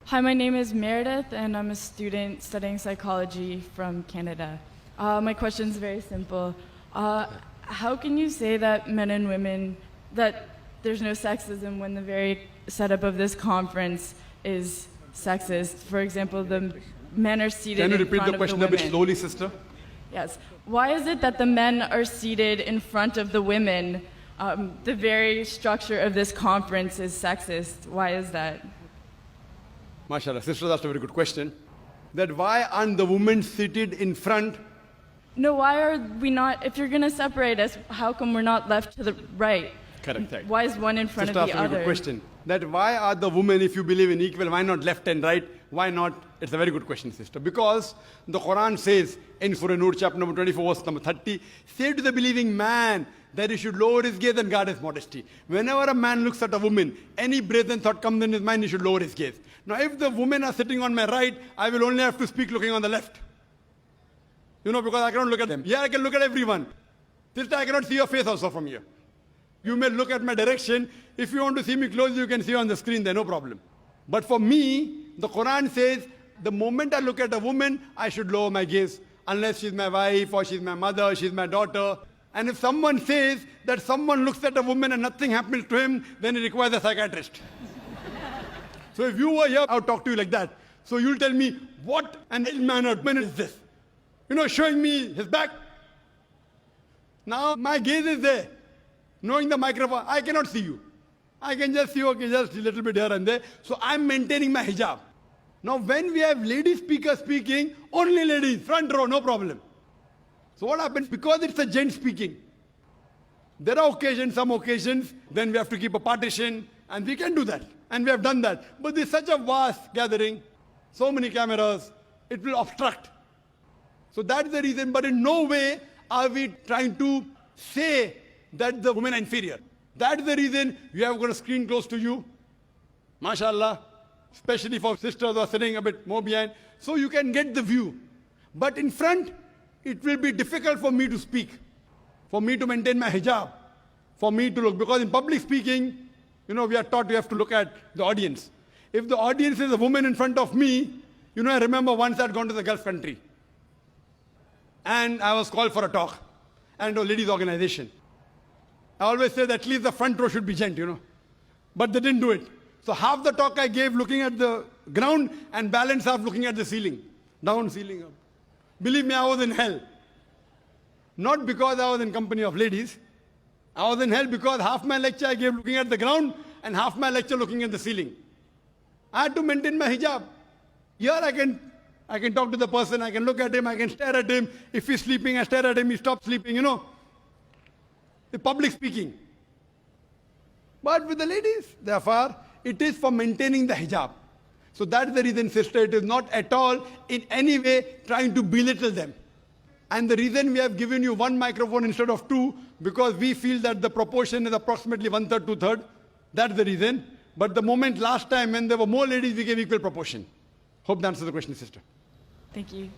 Hi, my name is Meredith, and I'm a student studying psychology from Canada. My question is very simple. How can you say that men and women, that there's no sexism when the very setup of this conference is sexist? For example, the men are seated in front of the women. Can you repeat the question a bit slowly, sister? Yes. Why is it that the men are seated in front of the women? The very structure of this conference is sexist. Why is that? MashaAllah, sister asked a very good question. That why aren't the women seated in front? No, why are we not, if you're going to separate us, how come we're not left to the right? Correct. Why is one in front Sister of the asked a very other? good question. That why are the women, if you believe in equal, why not left and right? Why not? It's a very good question, sister. Because the Quran says in Surah Nur, chapter number 24, verse number 30, say to the believing man that he should lower his gaze and guard his modesty. Whenever a man looks at a woman, any brazen thought comes in his mind, he should lower his gaze. Now, if the women are sitting on my right, I will only have to speak looking on the left. Because I cannot look at them. Yeah, I can look at everyone. Sister, I cannot see your face also from here. You may look at my direction. If you want to see me close, you can see on the screen there, no problem. But for me, the Quran says, the moment I look at a woman, I should lower my gaze. Unless she's my wife, or she's my mother, she's my daughter. And if someone says that someone looks at a woman and nothing happens to him, then it requires a psychiatrist. So if you were here, I would talk to you like that. So you'll tell me, what an ill-mannered man is this? Showing me his back. Now my gaze is there. Knowing the microphone, I cannot see you. I can just see, okay, just a little bit here and there. So I'm maintaining my hijab. Now when we have lady speakers speaking, only ladies, front row, no problem. So what happens? Because it's a gent speaking, there are occasions, some occasions, then we have to keep a partition, and we can do that. And we have done that. But there's such a vast gathering, so many cameras, it will obstruct. So that's the reason, but in no way are we trying to say that the women are inferior. That's the reason we have got a screen close to you, mashallah, especially for sisters who are sitting a bit more behind, so you can get the view. But in front, it will be difficult for me to speak, for me to maintain my hijab, for me to look, because in public speaking, we are taught we have to look at the audience. If the audience is a woman in front of me, I remember once I'd gone to the Gulf country, and I was called for a talk, and a ladies' organization. I always say that at least the front row should be gent, But they didn't do it. So half the talk I gave looking at the ground, and balance half looking at the ceiling. Down, ceiling, up. Believe me, I was in hell. Not because I was in company of ladies. I was in hell because half my lecture I gave looking at the ground, and half my lecture looking at the ceiling. I had to maintain my hijab. Here I can talk to the person, I can look at him, I can stare at him. If he's sleeping, I stare at him, he stops sleeping, The public speaking. But with the ladies, therefore, it is for maintaining the hijab. So that's the reason, sister, it is not at all in any way trying to belittle them. And the reason we have given you one microphone instead of two, because we feel that the proportion is approximately 1/3, 2/3. That's the reason. But the moment last time when there were more ladies, we gave equal proportion. Hope that answers the question, sister. Thank you.